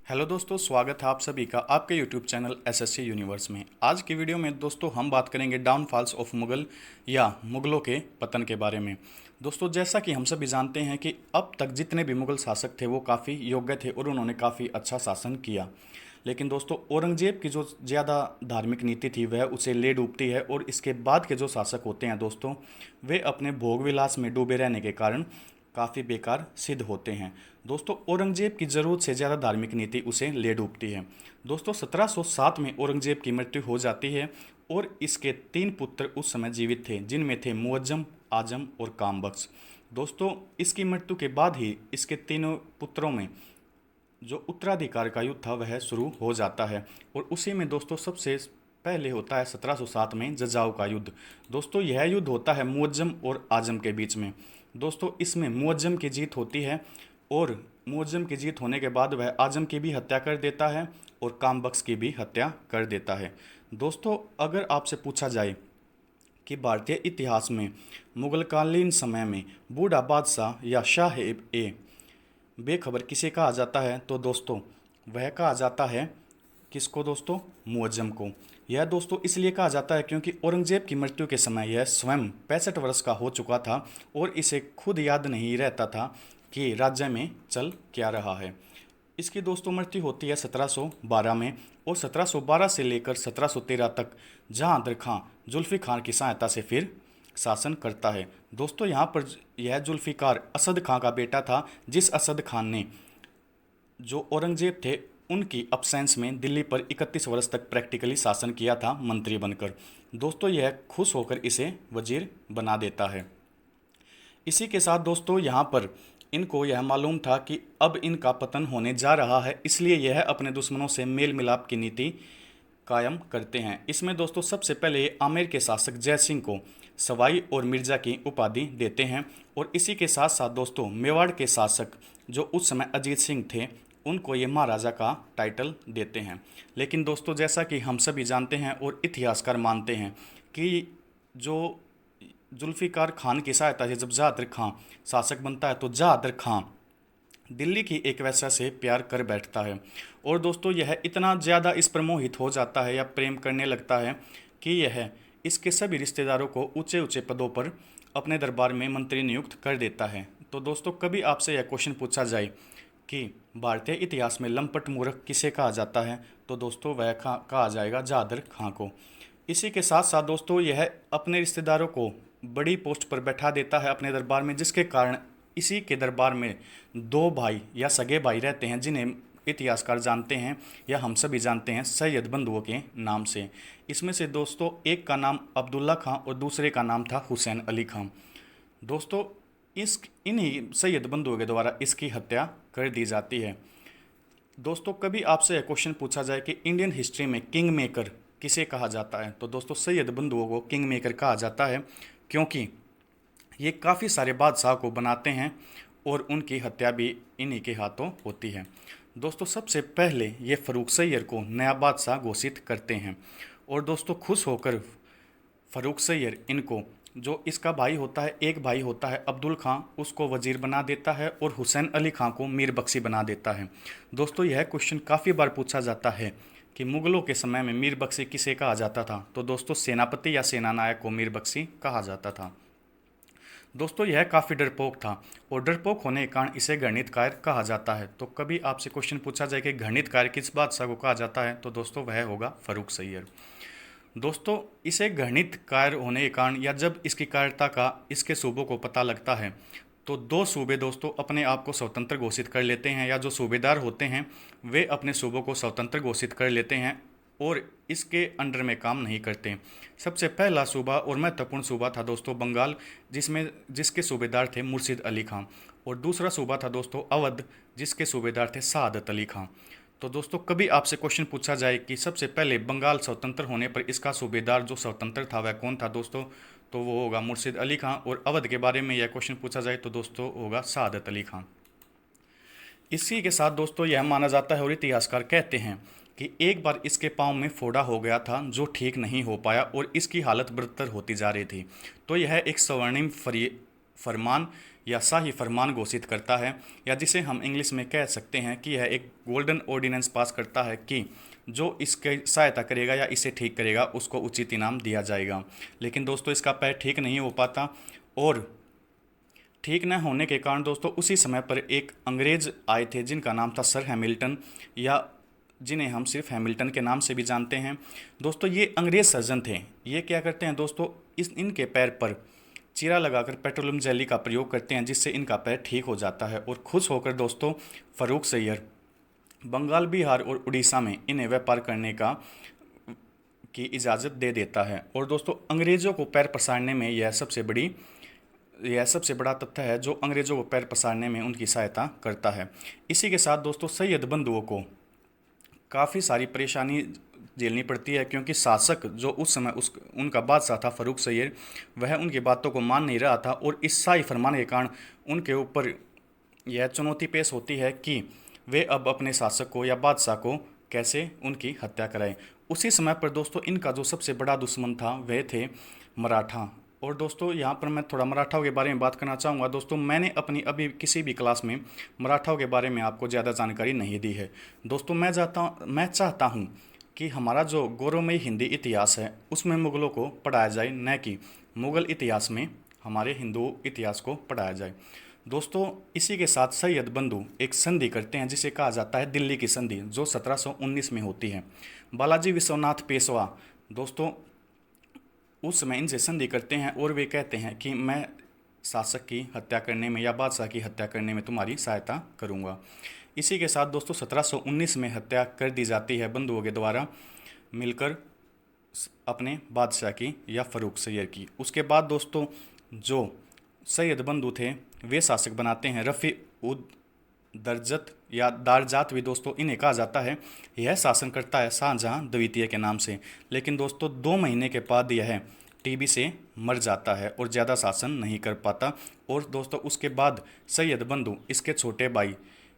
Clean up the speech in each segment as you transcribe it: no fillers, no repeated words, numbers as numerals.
Hello दोस्तों, स्वागत है आप सभी का आपके यूट्यूब चैनल एसएससी यूनिवर्स में। आज की वीडियो में दोस्तों हम बात करेंगे डाउनफॉल्स ऑफ मुगल या मुगलों के पतन के बारे में। दोस्तों, जैसा कि हम सभी जानते हैं कि अब तक जितने भी मुगल शासक थे वो काफ़ी योग्य थे और उन्होंने काफ़ी अच्छा शासन किया। लेकिन दोस्तों, औरंगजेब की जो ज़्यादा धार्मिक नीति थी वह उसे ले डूबती है और इसके बाद के जो शासक होते हैं दोस्तों, वे अपने भोग विलास में डूबे रहने के कारण काफ़ी बेकार सिद्ध होते हैं। दोस्तों, औरंगजेब की ज़रूरत से ज़्यादा धार्मिक नीति उसे ले डूबती है। दोस्तों, 1707 में औरंगजेब की मृत्यु हो जाती है और इसके 3 पुत्र उस समय जीवित थे, जिनमें थे मुअज्जम, आजम और कामबख्श। दोस्तों, इसकी मृत्यु के बाद ही इसके तीनों पुत्रों में जो उत्तराधिकार का युद्ध था वह शुरू हो जाता है और उसी में दोस्तों सबसे पहले होता है 1707 में जजाऊ का युद्ध। दोस्तों, यह युद्ध होता है मुअज्जम और आजम के बीच में। दोस्तों, इसमें मुअज्जम की जीत होती है और मुअज्जम की जीत होने के बाद वह आजम की भी हत्या कर देता है और कामबख्श की भी हत्या कर देता है। दोस्तों, अगर आपसे पूछा जाए कि भारतीय इतिहास में मुगलकालीन समय में बूढ़ा बादशाह या शाह ए बेखबर किसे कहा जाता है, तो दोस्तों वह कहा जाता है किसको दोस्तों? मुअज्जम को। यह दोस्तों इसलिए कहा जाता है क्योंकि औरंगजेब की मृत्यु के समय यह स्वयं 65 वर्ष का हो चुका था और इसे खुद याद नहीं रहता था कि राज्य में चल क्या रहा है। इसकी दोस्तों मृत्यु होती है 1712 में और 1712 से लेकर 1713 तक जहांगीर खां जुल्फी खान की सहायता से फिर शासन करता है। दोस्तों, यहाँ पर यह जुल्फिकार असद खां का बेटा था, जिस असद खान ने जो औरंगजेब थे उनकी अब्सेंस में दिल्ली पर 31 वर्ष तक प्रैक्टिकली शासन किया था मंत्री बनकर। दोस्तों, यह खुश होकर इसे वजीर बना देता है। इसी के साथ दोस्तों यहाँ पर इनको यह मालूम था कि अब इनका पतन होने जा रहा है, इसलिए यह अपने दुश्मनों से मेल मिलाप की नीति कायम करते हैं। इसमें दोस्तों सबसे पहले ये आमेर के शासक जय सिंह को सवाई और मिर्जा की उपाधि देते हैं और इसी के साथ साथ दोस्तों मेवाड़ के शासक जो उस समय अजीत सिंह थे उनको ये महाराजा का टाइटल देते हैं। लेकिन दोस्तों, जैसा कि हम सभी जानते हैं और इतिहासकार मानते हैं कि जो जुल्फ़िकार खान की सहायता से जब जहांगीर खां शासक बनता है तो जहांगीर खां दिल्ली की एक वैश्या से प्यार कर बैठता है और दोस्तों यह इतना ज़्यादा इस पर मोहित हो जाता है या प्रेम करने लगता है कि यह इसके सभी रिश्तेदारों को ऊंचे ऊंचे पदों पर अपने दरबार में मंत्री नियुक्त कर देता है। तो दोस्तों, कभी आपसे यह क्वेश्चन पूछा जाए कि भारतीय इतिहास में लंपट मूर्ख किसे कहा जाता है, तो दोस्तों वह कहा जाएगा जहांगीर खां को। इसी के साथ साथ दोस्तों यह अपने रिश्तेदारों को बड़ी पोस्ट पर बैठा देता है अपने दरबार में, जिसके कारण इसी के दरबार में 2 भाई या सगे भाई रहते हैं जिन्हें इतिहासकार जानते हैं या हम सभी जानते हैं सैयद बंधुओं के नाम से। इसमें से दोस्तों एक का नाम अब्दुल्ला खां और दूसरे का नाम था हुसैन अली खां। दोस्तों, इस इन्हीं सैयद बंधुओं के द्वारा इसकी हत्या कर दी जाती है। दोस्तों, कभी आपसे यह क्वेश्चन पूछा जाए कि इंडियन हिस्ट्री में किंग मेकर किसे कहा जाता है, तो दोस्तों सैयद बंधुओं को किंग मेकर कहा जाता है क्योंकि ये काफ़ी सारे बादशाह को बनाते हैं और उनकी हत्या भी इन्हीं के हाथों होती है। दोस्तों, सबसे पहले ये फ़रूख सैयर को नया बादशाह घोषित करते हैं और दोस्तों खुश होकर फ़रूख सैयर इनको जो इसका भाई होता है, एक भाई होता है अब्दुल खां, उसको वजीर बना देता है और हुसैन अली खां को मीर बख्शी बना देता है। दोस्तों, यह क्वेश्चन काफ़ी बार पूछा जाता है कि मुग़लों के समय में मीर बख्शी किसे कहा जाता था, तो दोस्तों सेनापति या सेनानायक को मीर बख्शी कहा जाता था। दोस्तों, यह काफ़ी डरपोक था और डरपोक होने के कारण इसे घृणितकार कहा जाता है। तो कभी आपसे क्वेश्चन पूछा जाए कि घृणितकार किस बादशाह को कहा जाता है, तो दोस्तों वह होगा फ़रूख सैयर। दोस्तों, इसे घृणितकार होने के कारण या जब इसकी कायरता का इसके सूबों को पता लगता है तो 2 सूबे दोस्तों अपने आप को स्वतंत्र घोषित कर लेते हैं या जो सूबेदार होते हैं वे अपने सूबों को स्वतंत्र घोषित कर लेते हैं और इसके अंडर में काम नहीं करते। सबसे पहला सूबा और महत्वपूर्ण सूबा था दोस्तों बंगाल, जिसके सूबेदार थे मुर्शिद अली खां, और दूसरा सूबा था दोस्तों अवध, जिसके सूबेदार थे सादत अली खां। तो दोस्तों, कभी आपसे क्वेश्चन पूछा जाए कि सबसे पहले बंगाल स्वतंत्र होने पर इसका सूबेदार जो स्वतंत्र था वह कौन था दोस्तों, तो वो होगा मुर्शिद अली खां, और अवध के बारे में यह क्वेश्चन पूछा जाए तो दोस्तों होगा सादत अली खां। इसी के साथ दोस्तों यह माना जाता है और इतिहासकार कहते हैं कि एक बार इसके पाँव में फोड़ा हो गया था जो ठीक नहीं हो पाया और इसकी हालत बदतर होती जा रही थी। तो यह एक स्वर्णिम फरमान या शाही फरमान घोषित करता है, या जिसे हम इंग्लिश में कह सकते हैं कि यह एक गोल्डन ऑर्डिनेंस पास करता है कि जो इसकी सहायता करेगा या इसे ठीक करेगा उसको उचित इनाम दिया जाएगा। लेकिन दोस्तों इसका पैर ठीक नहीं हो पाता, और ठीक न होने के कारण दोस्तों उसी समय पर एक अंग्रेज आए थे जिनका नाम था सर हैमिल्टन, या जिन्हें हम सिर्फ हैमिल्टन के नाम से भी जानते हैं। दोस्तों ये अंग्रेज सर्जन थे। ये क्या करते हैं दोस्तों, इनके पैर पर चीरा लगाकर पेट्रोलियम जेली का प्रयोग करते हैं, जिससे इनका पैर ठीक हो जाता है। और खुश होकर दोस्तों फर्रुख सैयद बंगाल, बिहार और उड़ीसा में इन्हें व्यापार करने की इजाज़त दे देता है। और दोस्तों अंग्रेज़ों को पैर पसारने में यह सबसे बड़ा तथ्य है जो अंग्रेज़ों को पैर पसारने में उनकी सहायता करता है। इसी के साथ दोस्तों सैयद बंधुओं को काफ़ी सारी परेशानी झेलनी पड़ती है, क्योंकि शासक जो उस समय उनका बादशाह था फर्रुख सैयद, वह उनकी बातों को मान नहीं रहा था। और इस शाही फरमान के कारण उनके ऊपर यह चुनौती पेश होती है कि वे अब अपने शासक को या बादशाह को कैसे उनकी हत्या कराएं। उसी समय पर दोस्तों इनका जो सबसे बड़ा दुश्मन था वह थे मराठा। और दोस्तों यहाँ पर मैं थोड़ा मराठाओं के बारे में बात करना चाहूँगा। दोस्तों मैंने अपनी अभी किसी भी क्लास में मराठाओं के बारे में आपको ज़्यादा जानकारी नहीं दी है। दोस्तों मैं चाहता हूँ कि हमारा जो गौरवमयी हिंदी इतिहास है उसमें मुग़लों को पढ़ाया जाए, न कि मुग़ल इतिहास में हमारे हिंदू इतिहास को पढ़ाया जाए। दोस्तों इसी के साथ सैयद बंधु एक संधि करते हैं जिसे कहा जाता है दिल्ली की संधि, जो 1719 में होती है। बालाजी विश्वनाथ पेशवा दोस्तों उस समय इनसे संधि करते हैं और वे कहते हैं कि मैं शासक की हत्या करने में या बादशाह की हत्या करने में तुम्हारी सहायता करूंगा। इसी के साथ दोस्तों 1719 में हत्या कर दी जाती है बंधुओं के द्वारा मिलकर अपने बादशाह की या फर्रुख सैयद की। उसके बाद दोस्तों जो सैयद बंधु थे वे शासक बनाते हैं रफ़ी उद दरजत या दारजात भी दोस्तों इन्हें कहा जाता है। यह शासन करता है शाहजहां द्वितीय के नाम से। लेकिन दोस्तों 2 महीने के बाद यह टीबी से मर जाता है और ज़्यादा शासन नहीं कर पाता। और दोस्तों उसके बाद सैयद बंधु इसके छोटे भाई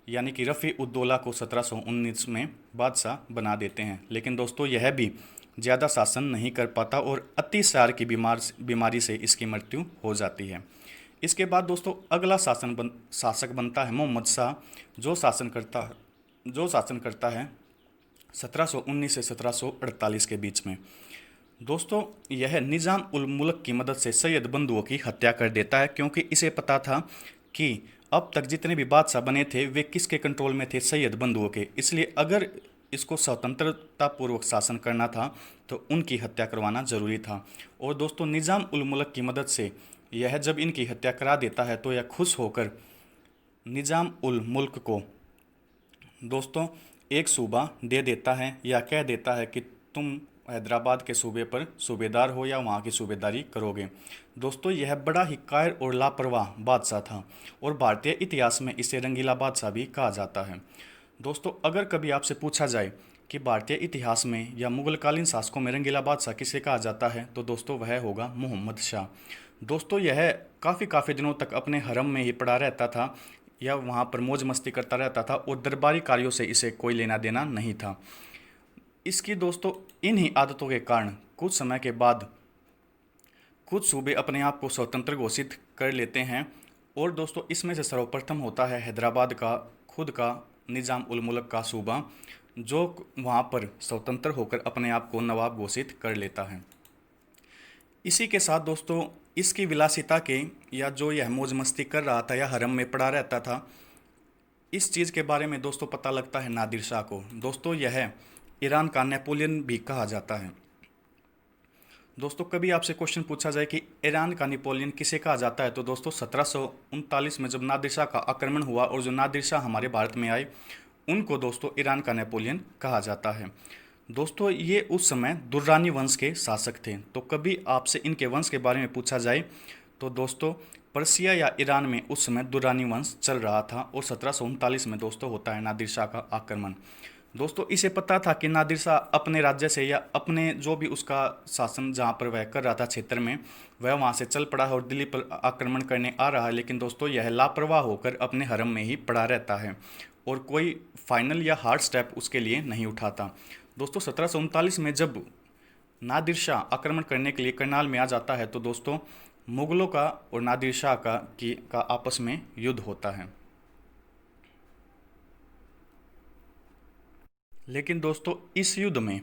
यानी कि रफ़ी उद दौला को 1719 में बादशाह बना देते हैं। लेकिन दोस्तों यह भी ज़्यादा शासन नहीं कर पाता और अतिसार की बीमारी से इसकी मृत्यु हो जाती है। इसके बाद दोस्तों अगला शासक बनता है मोहम्मद शाह, जो शासन करता है 1719 से 1748 के बीच में। दोस्तों यह निज़ाम उल मुल्क की मदद से सैयद बंधुओं की हत्या कर देता है, क्योंकि इसे पता था कि अब तक जितने भी बादशाह बने थे वे किसके कंट्रोल में थे, सैयद बंधुओं के। इसलिए अगर इसको स्वतंत्रतापूर्वक शासन करना था तो उनकी हत्या करवाना ज़रूरी था। और दोस्तों निज़ाम उल मुल्क की मदद से यह जब इनकी हत्या करा देता है तो यह खुश होकर निज़ाम उल मुल्क को दोस्तों एक सूबा दे देता है, या कह देता है कि तुम हैदराबाद के सूबे पर सूबेदार हो या वहाँ की सूबेदारी करोगे। दोस्तों यह बड़ा ही कायर और लापरवाह बादशाह था और भारतीय इतिहास में इसे रंगीला बादशाह भी कहा जाता है। दोस्तों अगर कभी आपसे पूछा जाए कि भारतीय इतिहास में या मुगलकालीन शासकों में रंगीला बादशाह किसे कहा जाता है तो दोस्तों वह होगा मोहम्मद शाह। दोस्तों यह काफ़ी दिनों तक अपने हरम में ही पड़ा रहता था या वहाँ पर मौज मस्ती करता रहता था और दरबारी कार्यों से इसे कोई लेना देना नहीं था। इसकी दोस्तों इन्हीं आदतों के कारण कुछ समय के बाद कुछ सूबे अपने आप को स्वतंत्र घोषित कर लेते हैं। और दोस्तों इसमें से सर्वप्रथम होता है हैदराबाद का खुद का निज़ाम उल मुल्क का सूबा, जो वहाँ पर स्वतंत्र होकर अपने आप को नवाब घोषित कर लेता है। इसी के साथ दोस्तों इसकी विलासिता के या जो यह मौज मस्ती कर रहा था या हरम में पड़ा रहता था, इस चीज़ के बारे में दोस्तों पता लगता है नादिर शाह को। दोस्तों यह ईरान का नेपोलियन भी कहा जाता है। दोस्तों कभी आपसे क्वेश्चन पूछा जाए कि ईरान का नेपोलियन किसे कहा जाता है तो दोस्तों 1739 में जब नादिर शाह का आक्रमण हुआ और जो नादिर शाह हमारे भारत में आए उनको दोस्तों ईरान का नेपोलियन कहा जाता है। दोस्तों ये उस समय दुर्रानी वंश के शासक थे। तो कभी आपसे इनके वंश के बारे में पूछा जाए तो दोस्तों पर्सिया या ईरान में उस समय दुर्रानी वंश चल रहा था और 1739 में दोस्तों होता है नादिर शाह का आक्रमण। दोस्तों इसे पता था कि नादिर शाह अपने राज्य से या अपने जो भी उसका शासन जहाँ पर वह कर रहा था क्षेत्र में वह वहाँ से चल पड़ा है और दिल्ली पर आक्रमण करने आ रहा है। लेकिन दोस्तों यह लापरवाह होकर अपने हरम में ही पड़ा रहता है और कोई फाइनल या हार्ड स्टेप उसके लिए नहीं उठाता। दोस्तों 1739 में जब नादिर शाह आक्रमण करने के लिए करनाल में आ जाता है तो दोस्तों मुगलों का और नादिर शाह का आपस में युद्ध होता है। लेकिन दोस्तों इस युद्ध में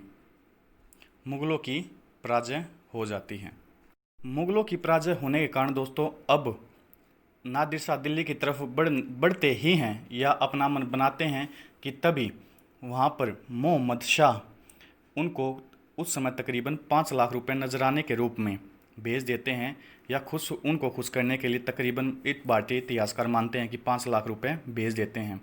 मुगलों की पराजय हो जाती है। मुगलों की पराजय होने के कारण दोस्तों अब नादिर शाह दिल्ली की तरफ बढ़ते ही हैं या अपना मन बनाते हैं कि तभी वहाँ पर मोहम्मद शाह उनको उस समय तकरीबन 5 लाख रुपए नजराने के रूप में भेज देते हैं, या उनको खुश करने के लिए तकरीबन एक भारतीय इतिहासकार मानते हैं कि 5 लाख रुपए भेज देते हैं।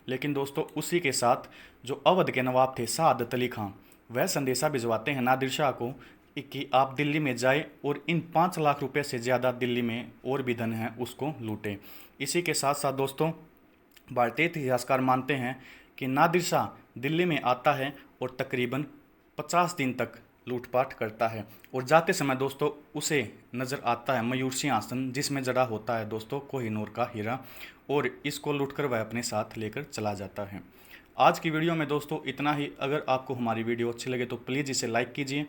लेकिन दोस्तों उसी के साथ जो अवध के नवाब थे सआदत अली खां, वह संदेशा भिजवाते हैं नादिर शाह को कि आप दिल्ली में जाए और इन 5 लाख रुपए से ज़्यादा दिल्ली में और भी धन है उसको लूटें। इसी के साथ साथ दोस्तों भारतीय इतिहासकार मानते हैं कि नादिर शाह दिल्ली में आता है और तकरीबन 50 दिन तक लूटपाट करता है, और जाते समय दोस्तों उसे नज़र आता है मयूर सिंहासन जिसमें जड़ा होता है दोस्तों कोहिनूर का हीरा, और इसको लूटकर वह अपने साथ लेकर चला जाता है। आज की वीडियो में दोस्तों इतना ही। अगर आपको हमारी वीडियो अच्छी लगे तो प्लीज़ इसे लाइक कीजिए।